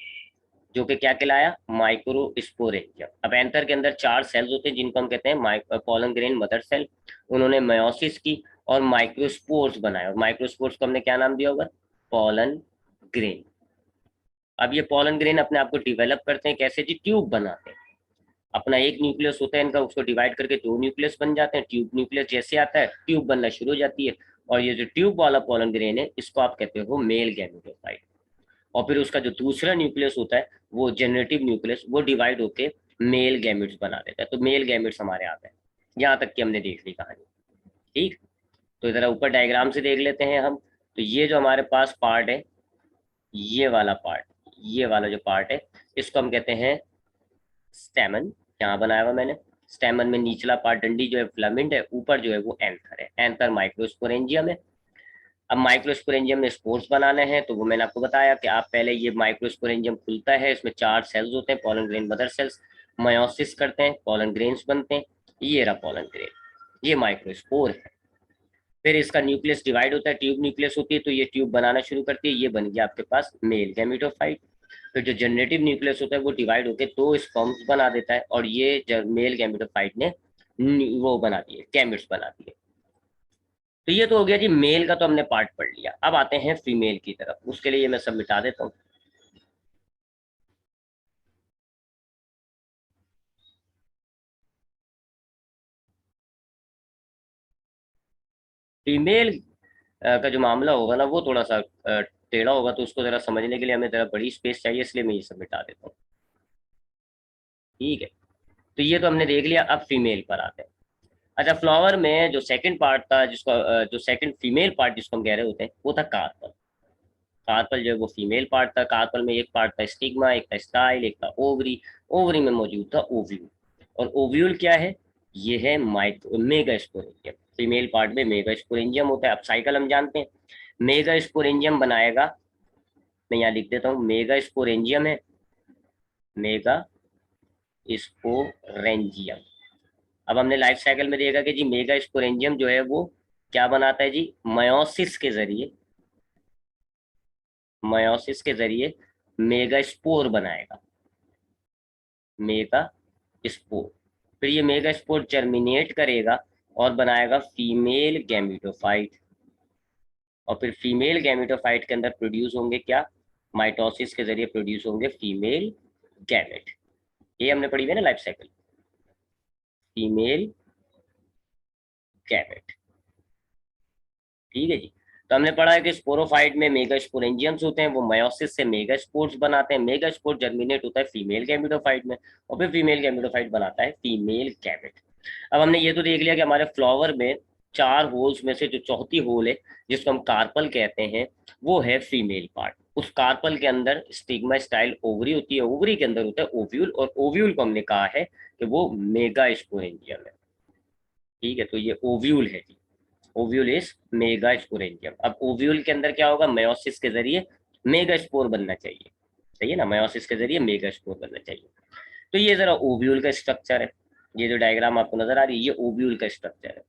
जो कि क्या कहलाया, माइक्रोस्पोरेंजियम। अब एंथर के अंदर 4 सेल्स होते हैं जिनको हम कहते हैं पॉलन ग्रेन मदर सेल। उन्होंने मयोसिस की और माइक्रोस्पोर्स बनाए, और माइक्रोस्पोर्स को हमने क्या नाम दिया होगा, पॉलन ग्रेन। अब ये पॉलन ग्रेन अपने आप को डिवेलप करते हैं कैसे जी, ट्यूब बनाते हैं। अपना एक न्यूक्लियस होता है इनका, उसको डिवाइड करके 2 न्यूक्लियस बन जाते हैं। ट्यूब न्यूक्लियस जैसे आता है ट्यूब बनना शुरू हो जाती है, और ये जो ट्यूब वाला पॉलन ग्रेन है इसको आप कहते हो मेल गैमेटोफाइट। और फिर उसका जो दूसरा न्यूक्लियस होता है वो जनरेटिव न्यूक्लियस, वो डिवाइड होके मेल गैमेट्स बना देता है। तो मेल गैमेट्स हमारे आते हैं। यहाँ तक की हमने देख ली कहानी। ठीक, तो जरा ऊपर डायग्राम से देख लेते हैं हम। तो ये जो हमारे पास पार्ट है, ये वाला पार्ट, ये वाला जो पार्ट है इसको हम कहते हैं स्टेमन। यहाँ बनाया हुआ मैंने। स्टेमन में निचला पार्ट डंडी जो है फिलामेंट है, ऊपर जो है वो एंथर है। एंथर माइक्रोस्पोरेंजियम है। अब माइक्रोस्पोरेंजियम में स्पोर्स बनाने हैं तो वो मैंने आपको बताया कि आप पहले, ये माइक्रोस्पोरेंजियम खुलता है, इसमें 4 सेल्स होते हैं pollen grain mother cells. Meiosis करते हैं, पॉलन ग्रेन्स बनते हैं। ये रहा पॉलन ग्रेन, ये माइक्रोस्पोर है। फिर इसका न्यूक्लियस डिवाइड होता है, ट्यूब न्यूक्लियस होती है, तो ये ट्यूब बनाना शुरू करती है। ये बन गया आपके पास मेल गैमेटोफाइट। फिर जो जनरेटिव न्यूक्लियस होता है वो डिवाइड होकर 2 स्पर्म्स बना देता है, और ये मेल गैमेटोफाइट ने वो बना दिए, गैमेट्स बना दिए। तो ये तो हो गया जी मेल का, तो हमने पार्ट पढ़ लिया। अब आते हैं फीमेल की तरफ। उसके लिए मैं सब मिटा देता हूँ। फीमेल का जो मामला होगा ना वो थोड़ा सा टेढ़ा होगा, तो उसको जरा समझने के लिए हमें जरा बड़ी स्पेस चाहिए, इसलिए मैं ये सब मिटा देता हूँ। ठीक है, तो ये तो हमने देख लिया। अब फीमेल पर आते हैं। अच्छा, फ्लावर में जो सेकंड पार्ट था, जिसको जो सेकंड फीमेल पार्ट जिसको हम कह रहे होते हैं, वो था कार्पल। कार्पल जो है वो फीमेल पार्ट था। कार्पल में एक पार्ट था स्टिग्मा, एक था स्टाइल, एक था ओवरी। ओवरी में मौजूद था ओव्यूल। और ओव्यूल क्या है, ये है micro mega sporangium. Female part में मेगा स्पोरेंजियम होता है। अब साइकिल हम जानते हैं। मेगा स्पोरेंजियम बनाएगा, मैं यहाँ लिख देता हूँ, मेगा स्पोरेंजियम है, मेगा स्पोरेंजियम। अब हमने लाइफ साइकिल में देखा कि जी मेगा स्पोरेंजियम जो है वो क्या बनाता है जी, मयोसिस के जरिए, मयोसिस के जरिए मेगा स्पोर बनाएगा, मेगा स्पोर। फिर ये मेगा स्पोर जर्मिनेट करेगा और बनाएगा फीमेल गैमेटोफाइट। और फिर फीमेल गैमेटोफाइट के अंदर प्रोड्यूस होंगे क्या, माइटोसिस के जरिए प्रोड्यूस होंगे फीमेल गैमेट। ये हमने पढ़ी है ना लाइफ साइकिल, फीमेल गैमेट। ठीक है जी। तो हमने पढ़ा है कि स्पोरोफाइट में मेगा स्पोरेंजियम्स होते हैं, वो मयोसिस से मेगा स्पोर्स बनाते हैं। मेगा स्पोर जर्मिनेट होता है फीमेल गैमेटोफाइट में, और फिर फीमेल गैमेटोफाइट बनाता है फीमेल गैमेट। अब हमने ये तो देख लिया कि हमारे फ्लावर में 4 होल्स में से जो चौथी होल है, जिसको हम कार्पल कहते हैं, वो है फीमेल पार्ट। उस कार्पल के अंदर स्टिग्मा स्टाइल ओवरी होती है, ओवरी के अंदर होता है ओव्यूल, और ओव्यूल को हमने कहा है कि वो मेगा स्पोरेंजियम है। ठीक है, तो ये ओव्यूल है जी। Ovule is megasporangium. अब ओव्यूल के अंदर क्या होगा, मेयोसिस के जरिए मेगा स्पोर बनना चाहिए। सही है ना, मेयोसिस के जरिए मेगा स्पोर बनना चाहिए। तो ये जरा ओव्यूल का स्ट्रक्चर है। ये जो डायग्राम आपको नजर आ रही है, ये ओव्यूल का स्ट्रक्चर है।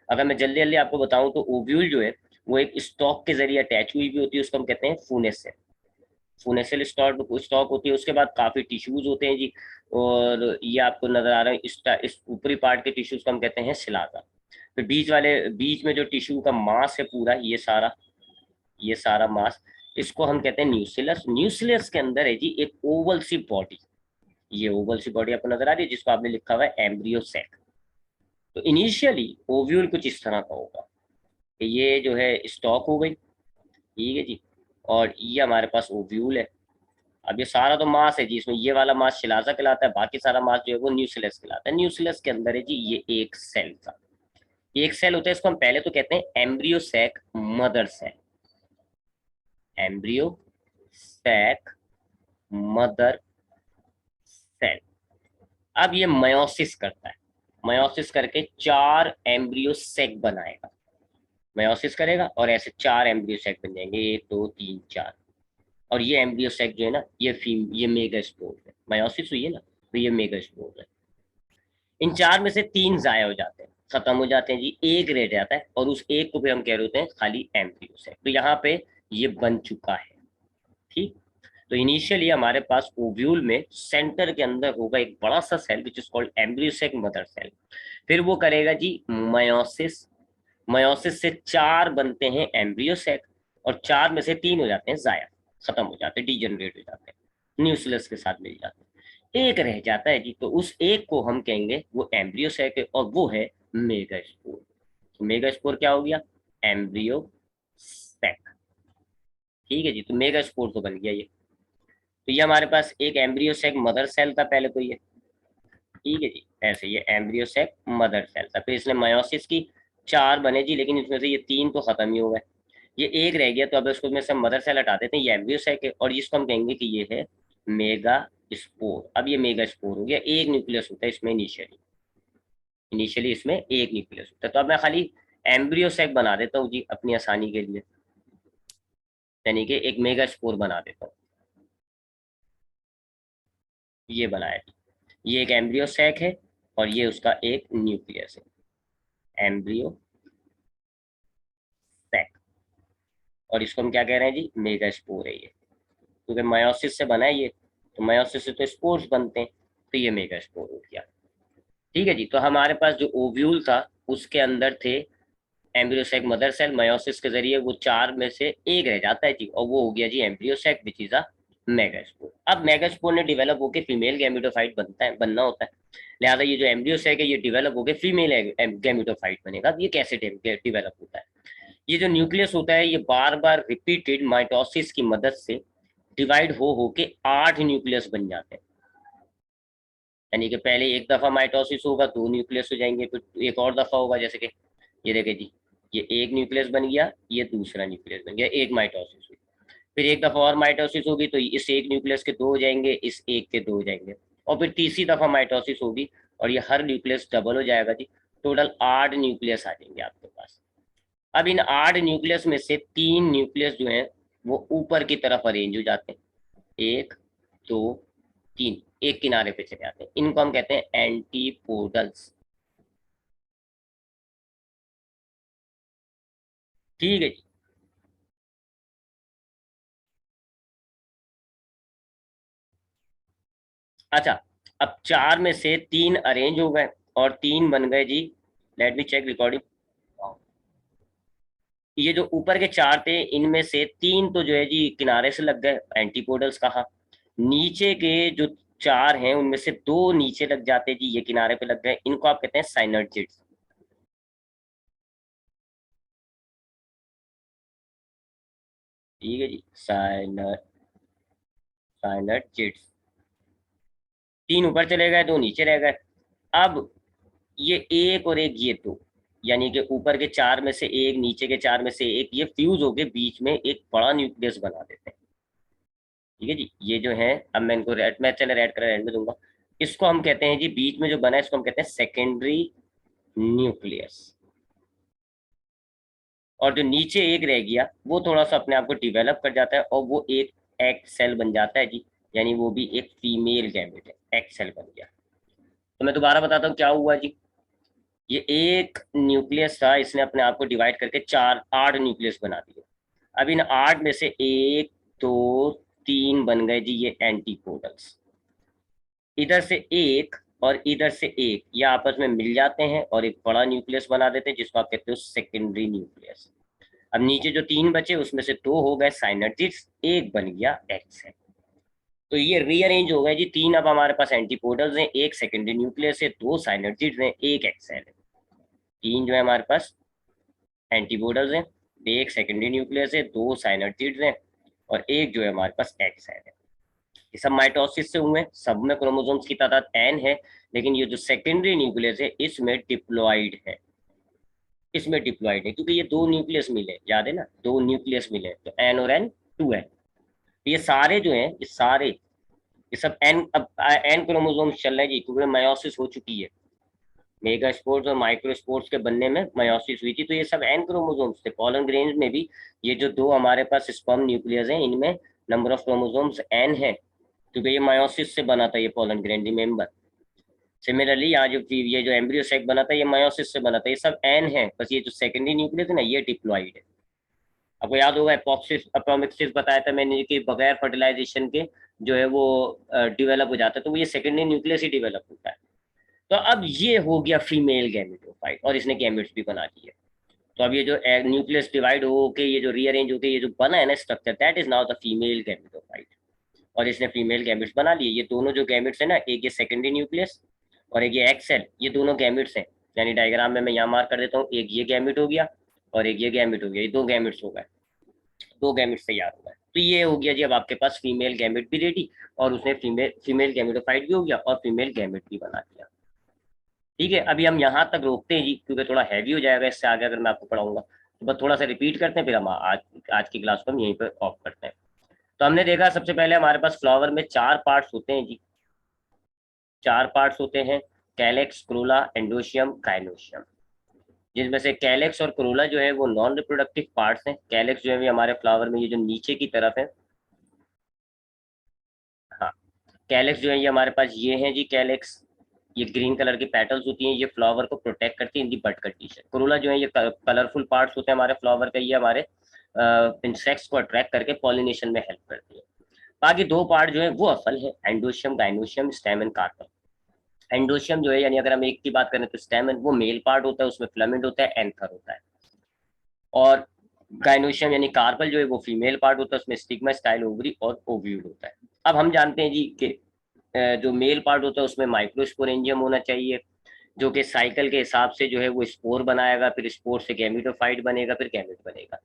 अगर मैं जल्दी जल्दी आपको बताऊं तो ओव्यूल जो है वो एक स्टॉक के जरिए अटैच हुई भी होती है, उसको हम कहते हैं फूनेसेल। फूनेसेल स्टॉक स्टॉक होती है। उसके बाद काफी टिश्यूज होते हैं जी, और ये आपको नजर आ रहा है, इस ऊपरी पार्ट के टिश्यूज को हम कहते हैं शिलाजा। फिर बीच में जो टिश्यू का मास है पूरा, ये सारा मास, इसको हम कहते हैं न्यूक्लियस। न्यूक्लियस के अंदर है जी एक ओवल सी बॉडी। ये ओवल सी बॉडी आपको नजर आ रही है, जिसको आपने लिखा हुआ है एम्ब्रियो सैक। तो इनिशियली ओव्यूल कुछ इस तरह का होगा कि ये जो है स्टॉक हो गई। ठीक है जी, और ये हमारे पास ओव्यूल है। अब ये सारा तो मास है जी, इसमें ये वाला मास शिलाजा कहलाता है, बाकी सारा मास जो है वो न्यूक्लियस कहलाता है। न्यूक्लियस के अंदर है जी ये एक सेल था, एक सेल होता है, इसको हम पहले तो कहते हैं embryo sac mother cell. Embryo sac mother cell. अब ये मयोसिस करता है, मयोसिस करके 4 एम्ब्रियो सेक बनाएगा। मयोसिस करेगा और ऐसे 4 एम्ब्रियो सेक बन जाएंगे, 1 2 3 4। और ये एम्ब्रियो सैक जो है ना, ये मेगास्पोर है। मायोसिस हुई है ना, तो ये मेगास्पोर है। इन चार में से तीन जाया हो जाते हैं, खत्म हो जाते हैं जी, एक रह जाता है और उस एक को भी हम कह रहे होते हैं खाली एम्ब्रियो सैक। तो यहाँ पे ये बन चुका है। ठीक। तो इनिशियली हमारे पास ओव्यूल में सेंटर के अंदर होगा एक बड़ा सा cell which is called embryo sac mother cell. फिर वो करेगा जी मयोसिस। मयोसिस से चार बनते हैं एम्ब्रियोसेक, और चार में से तीन हो जाते हैं जाया, खत्म हो जाते हैं, डीजनरेट हो जाते हैं, न्यूक्लियस के साथ मिल जाते हैं। एक रह जाता है जी, तो उस एक को हम कहेंगे वो एम्ब्रियोसेक है, और वो है मेगास्पोर। तो मेगास्पोर क्या हो गया? Embryo sac. ठीक है जी, तो मेगास्पोर तो बन गया ये। तो ये हमारे पास एक एम्ब्रियो सेक मदर सेल था पहले, तो ये ठीक है जी, ऐसे ये एम्ब्रियो सेक मदर सेल था। फिर इसने मयोसिस की, चार बने जी, लेकिन इसमें से ये तीन तो खत्म ही हो गए, ये एक रह गया। तो अब इसको में से मदर सेल हटा देते हैं, ये एम्ब्रियो सेक है, और इसको हम कहेंगे कि ये है मेगा स्पोर। अब ये मेगा स्पोर हो गया, एक न्यूक्लियस होता है इसमें इनिशियली। इनिशियली इसमें एक न्यूक्लियस होता है। तो अब मैं खाली एम्ब्रियो सेक बना देता हूँ जी अपनी आसानी के लिए, यानी कि एक मेगा स्पोर बना देता हूँ। ये बनाया, ये एक एम्ब्रियो सैक है, और ये उसका एक न्यूक्लियस है, एम्ब्रियो सैक। और इसको हम क्या कह रहे हैं जी? मेगा स्पोर है ये, क्योंकि मायोसिस से बना है ये, तो मायोसिस से तो स्पोर्स बनते हैं, तो ये मेगा स्पोर हो गया। ठीक है जी, तो हमारे पास जो ओव्यूल था उसके अंदर थे एम्ब्रियोसैक मदर सेल। मयोसिस के जरिए वो चार में से एक रह जाता है जी, और वो हो गया जी embryo sac which is a megaspore. अब मेगास्पोर ने डेवलप होकर फीमेल गैमेटोफाइट बनना होता है, लिहाजा ये जो एम्ब्रियोसैक है ये डेवलप होकर फीमेल गैमेटोफाइट बनेगा। अब ये कैसे डेवलप होता है? ये जो न्यूक्लियस होता है ये बार बार रिपीटेड माइटोसिस की मदद से डिवाइड हो के 8 न्यूक्लियस बन जाते हैं। यानी कि पहले एक दफा माइटोसिस होगा, 2 न्यूक्लियस हो जाएंगे, फिर एक और दफा होगा, जैसे कि ये देखे जी, ये एक न्यूक्लियस बन गया, ये दूसरा न्यूक्लियस बन गया, एक माइटोसिस हुई। फिर एक दफा और माइटोसिस होगी, तो इस एक न्यूक्लियस के दो हो जाएंगे, इस एक के दो हो जाएंगे, और फिर तीसरी दफा माइटोसिस होगी, और ये हर न्यूक्लियस डबल हो जाएगा जी। टोटल 8 न्यूक्लियस आ जाएंगे आपके पास। अब इन 8 न्यूक्लियस में से 3 न्यूक्लियस जो हैं वो ऊपर की तरफ अरेंज हो जाते हैं, एक, दो, तीन, एक किनारे पे चले जाते हैं। इनको हम कहते हैं एंटीपोडल्स। ठीक है जी। अच्छा, अब चार में से तीन अरेंज हो गए और तीन बन गए जी। Let me check recording. ये जो ऊपर के चार थे इनमें से तीन तो जो है जी किनारे से लग गए, एंटीपोडल्स कहा। नीचे के जो चार हैं उनमें से दो नीचे लग जाते जी, ये किनारे पे लग गए, इनको आप कहते हैं साइनर्जिड्स। ठीक है जी, साइनर्जिड्स। तीन ऊपर चले गए, दो नीचे रह गए। अब ये एक और एक ये दो, यानी कि ऊपर के चार में से एक, नीचे के चार में से एक, ये फ्यूज होके बीच में एक बड़ा न्यूक्लियस बना देते हैं। ठीक है जी, ये जो है, अब मैं इनको रेड, मैं चले रेड कलर रेड में दूंगा। इसको हम कहते हैं जी, बीच में जो बना है इसको हम कहते हैं सेकेंडरी न्यूक्लियस। और जो नीचे एक रह गया वो थोड़ा सा अपने आप को डिवेलप कर जाता है, और वो एक एग सेल बन जाता है जी, यानी वो भी एक फीमेल गैमेट है, एग सेल बन गया। तो मैं दोबारा बताता हूँ क्या हुआ जी। ये एक न्यूक्लियस था, इसने अपने आप को डिवाइड करके चार, 8 न्यूक्लियस बना दिए। अब इन 8 में से एक, दो, तीन बन गए जी ये एंटीपोडल्स। इधर से एक और इधर से एक, ये आपस में मिल जाते हैं और एक बड़ा न्यूक्लियस बना देते हैं, जिसको आप कहते हो सेकेंडरी न्यूक्लियस। अब नीचे जो तीन बचे उसमें से दो हो गए साइनर्जिड्स, एक बन गया एक्स है। तो ये रीअरेंज हो गए जी, तीन अब हमारे पास एंटीपोडल्स हैं, एक सेकेंडरी न्यूक्लियस है, दो साइनर्जिड्स हैं, एक एक्सेल है। तीन जो है हमारे पास एंटीपोडल्स हैं, एक सेकेंडरी न्यूक्लियस है, दो साइनर्जिड्स हैं, और एक जो है हमारे पास एक्सेल है। ये सब माइटोसिस से हुए, सब में क्रोमोसोम्स की तादाद n है, लेकिन ये जो सेकेंडरी न्यूक्लियस है इसमें डिप्लॉइड है। इसमें डिप्लॉइड है क्योंकि ये दो न्यूक्लियस मिले, याद है ना, दो न्यूक्लियस मिले, तो n और n 2 है। ये सारे जो हैं, ये सारे, ये सब एन, अब एन क्रोमोसोम्स चल रहे हैं जी, क्योंकि मायोसिस हो चुकी है। मेगा स्पोर्ट्स और माइक्रो स्पोर्ट्स के बनने में मायोसिस हुई थी, तो ये सब एन क्रोमोसोम्स थे। पॉलन ग्रेन्स में भी ये जो दो हमारे पास स्पर्म न्यूक्लियस हैं इनमें नंबर ऑफ क्रोमोसोम्स n है, क्योंकि ये मायोसिस से बना था ये पोलन ग्रेन, रिमेंबर। सिमिलरली यहाँ जो ये जो एम्ब्रियो सैक बना था ये मायोसिस से बना था, ये सब n है, बस ये जो सेकेंडरी न्यूक्लियस है ना ये डिप्लॉइड है। आपको याद होगा एपोप्सिस अपोमिक्सिस बताया था मैंने कि बगैर फर्टिलाइजेशन के जो है वो डेवलप हो जाता है, तो वो ये सेकेंडरी न्यूक्लियस ही डेवलप होता है। तो अब ये हो गया फीमेल गैमेटोफाइट और इसने गैमेट्स भी बना दिए। तो अब ये जो न्यूक्लियस डिवाइड हो के ये जो रीअरेंज हो के ये जो बना है ना structure, that is now the female gametophyte. और इसने फीमेल गैमेट्स बना लिए। ये दोनों जो गैमेट्स है ना, एक ये सेकेंडरी न्यूक्लियस और एक ये एक्स सेल, ये दोनों गैमेट्स हैं। यानी डायग्राम में मैं यहाँ मार्क कर देता हूँ, एक ये गैमेट हो गया और एक ये गैमेट हो गया, ये दो गैमेट्स हो गए, दो गैमेट्स तैयार हो गए। तो ये हो गया जी अब आपके पास फीमेल गैमेट भी रेडी, और उसने फीमेल फीमेल गैमेटोफाइट भी हो गया और फीमेल गैमेट भी बना दिया। ठीक है, अभी हम यहाँ तक रोकते हैं जी, क्योंकि थोड़ा हैवी हो जाएगा इससे आगे अगर मैं आपको पढ़ाऊंगा। तो बस थोड़ा सा रिपीट करते हैं, फिर हम आज आज की क्लास को हम यहीं पर ऑफ करते हैं। तो हमने देखा सबसे पहले हमारे पास फ्लावर में चार पार्ट्स होते हैं जी, चार पार्ट्स होते हैं, कैलेक्स, क्रोला, एंडोशियम, गाइनोशियम। जिसमें से कैलेक्स और क्रोला जो है वो नॉन रिप्रोडक्टिव पार्ट्स हैं। कैलेक्स जो है भी हमारे फ्लावर में ये जो नीचे की तरफ है, हाँ, कैलेक्स जो है ये हमारे पास ये है जी, कैलेक्स, ये ग्रीन कलर की पेटल्स होती हैं, ये फ्लावर को प्रोटेक्ट करती है इन दी बड कंडीशन। क्रोला जो है ये कलरफुल पार्ट्स होते हैं हमारे फ्लावर का, ये हमारे इंसेक्ट्स को अट्रैक्ट करके पॉलिनेशन में हेल्प करती है। बाकी दो पार्ट जो है वो असल है, androecium, gynoecium, stem carpel. Androecium जो है, यानी अगर हम एक की बात करें तो स्टेमन वो मेल पार्ट होता है, उसमें फिलामेंट होता है, एंथर होता है। और गाइनोशियम यानी कार्पल जो है वो फीमेल पार्ट होता है, उसमें स्टिग्मा, स्टाइल, ओवरी और ओव्यूल होता है। अब हम जानते हैं जी कि जो मेल पार्ट होता है उसमें माइक्रोस्पोरेंजियम होना चाहिए, जो कि साइकिल के हिसाब से जो है वो स्पोर बनाएगा, फिर स्पोर से गैमेटोफाइट बनेगा, फिर गैमेट बनेगा।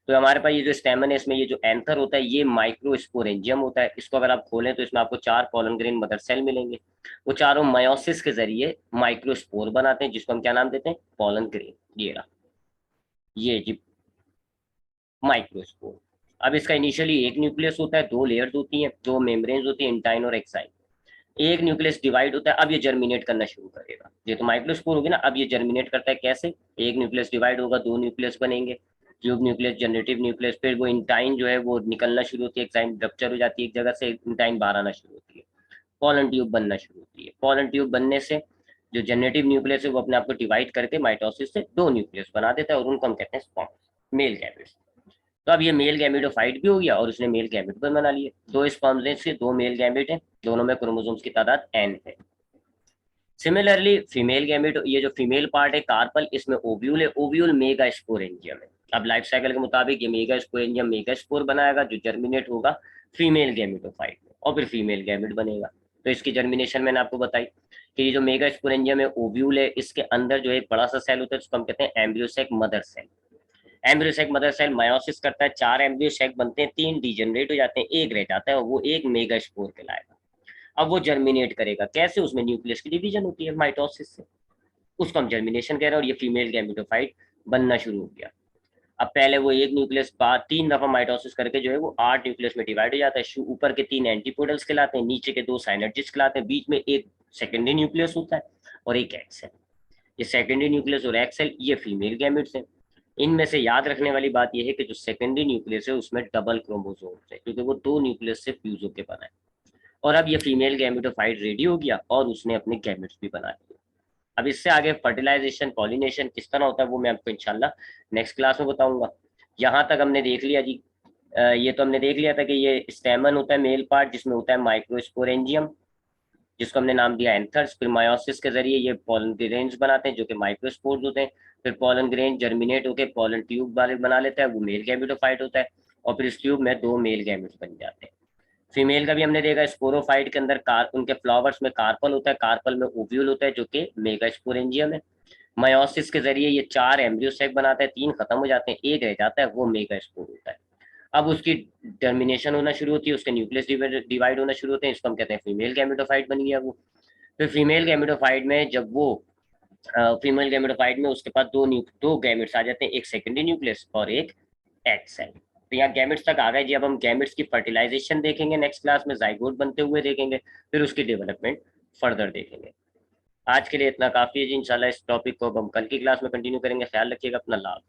तो हमारे पास ये जो स्टेमन है इसमें ये जो एंथर होता है ये माइक्रोस्पोरेंजियम होता है। इसको अगर आप खोलें तो इसमें आपको चार पॉलन ग्रेन मदर सेल मिलेंगे। वो चारों मायोसिस के जरिए माइक्रोस्पोर बनाते हैं, जिसको हम क्या नाम देते हैं, पॉलन ग्रेन। ये रहा, ये जी माइक्रोस्पोर। अब इसका इनिशियली एक न्यूक्लियस होता है, दो लेयर्स होती हैं, दो मेम्ब्रेन्स होती हैं, इंटाइन और एक्साइन। एक न्यूक्लियस डिवाइड होता है, अब ये जर्मिनेट करना शुरू करेगा। ये तो माइक्रोस्पोर होगी ना, अब ये जर्मिनेट करता है कैसे, एक न्यूक्लियस डिवाइड होगा, दो न्यूक्लियस बनेंगे, ट्यूब न्यूक्लियस, जनरेटिव न्यूक्लियस, फिर वो इंटाइन जो है वो निकलना शुरू होती है, एक्साइन रप्चर हो जाती है एक जगह से, इंटाइन बाहर आना शुरू होती है, पॉलन ट्यूब बनना शुरू होती है। पॉलन ट्यूब बनने से जो जनरेटिव न्यूक्लियस है वो अपने आप को डिवाइड करके माइटोसिस से दो न्यूक्लियस बना देता है, और उनको हम कहते हैं स्पर्म, मेल गैमेट्स। तो अब ये मेल गैमेटोफाइट भी हो गया और उसने मेल गैमेट भी बना लिए। दो स्पर्म से दो मेल गैमेट है, दोनों में क्रोमोसोम्स की तादाद n है। सिमिलरली फीमेल गैमेट, ये जो फीमेल पार्ट है कार्पल, इसमें ओव्यूल है, ओव्यूल मेगा स्पोरेंजियम है। अब लाइफ साइकिल के मुताबिक ये मेगा स्पोरेंजियम मेगा स्पोर बनाएगा जो जर्मिनेट होगा फीमेल गैमेटोफाइट में, और फिर फीमेल गैमेट बनेगा। तो इसकी जर्मिनेशन मैंने आपको बताई कि ये जो मेगा स्पोरेंजियम है ओव्यूल है, इसके अंदर जो है एक बड़ा सा सेल होता है जिसको हम कहते हैं embryo sac mother cell. Embryo sac mother cell meiosis करता है, चार एम्ब्रियोसेक बनते हैं, तीन डिजेनरेट हो जाते हैं, एक रह जाता है और वो एक मेगा स्पोर कहलाएगा। अब वो जर्मिनेट करेगा कैसे, उसमें न्यूक्लियस की डिवीजन होती है माइटोसिस से, उसको हम जर्मिनेशन कह रहे हैं, और ये फीमेल गैमेटोफाइट बनना शुरू हो गया। अब पहले वो एक न्यूक्लियस बाद तीन दफा माइटोसिस करके जो है वो आठ न्यूक्लियस में डिवाइड हो जाता है। ऊपर के तीन एंटीपोडल्स कहलाते हैं, नीचे के दो साइनर्जिस कहलाते हैं, बीच में एक सेकेंडरी न्यूक्लियस होता है और एक एक्सेल। ये सेकेंडरी न्यूक्लियस और एक्सेल ये फीमेल गैमेट्स हैं। इनमें से याद रखने वाली बात यह है कि जो सेकेंडरी न्यूक्लियस है उसमें डबल क्रोमोसोम्स है, क्योंकि वो दो न्यूक्लियस से फ्यूज होकर बना है। और अब ये फीमेल गैमेटोफाइट रेडी हो गया और उसने अपने गैमेट्स भी बना लिए। अब इससे आगे फर्टिलाइजेशन, पॉलिनेशन किस तरह होता है वो मैं आपको इंशाल्लाह नेक्स्ट क्लास में बताऊंगा। यहाँ तक हमने देख लिया जी, ये तो हमने देख लिया था कि ये स्टेमन होता है मेल पार्ट, जिसमें होता है माइक्रोस्पोरेंजियम, जिसको हमने नाम दिया एंथर्स। फिर मायोसिस के जरिए ये पोलन ग्रेन्स बनाते हैं जो कि माइक्रोस्पोर्स होते हैं। फिर पोलन ग्रेन जर्मिनेट होकर पोलन ट्यूब वाले बना लेता है, वो मेल गैमेटोफाइट होता है, और फिर इस ट्यूब में दो मेल गैमेट्स बन जाते हैं। फीमेल का भी हमने देखा स्पोरोफाइट के अंदर उनके फ्लावर्स में कार्पल होता है, कार्पल में ओव्यूल होता है जो कि मेगा स्पोरेंजियम है। मायोसिस के जरिए ये चार एम्ब्रियो सेक बनाता है, तीन खत्म हो जाते हैं, एक रह जाता है, वो मेगा स्पोर होता है। अब उसकी टर्मिनेशन होना शुरू होती है, उसके न्यूक्लियस डिवाइड होना शुरू होते हैं, इसको हम कहते हैं फीमेल गैमेटोफाइट बन गया वो। फिर फीमेल गैमेटोफाइट में जब वो फीमेल गैमेटोफाइट में उसके पास दो गैमेट्स आ जाते हैं, एक सेकेंडरी न्यूक्लियस और एक एग सेल। तो यहाँ गैमेट्स तक आ गए जी। अब हम गैमेट्स की फर्टिलाइजेशन देखेंगे नेक्स्ट क्लास में, जाइगोट बनते हुए देखेंगे, फिर उसकी डेवलपमेंट फर्दर देखेंगे। आज के लिए इतना काफी है जी, इंशाल्लाह इस टॉपिक को अब हम कल की क्लास में कंटिन्यू करेंगे। ख्याल रखिएगा अपना, लाभ।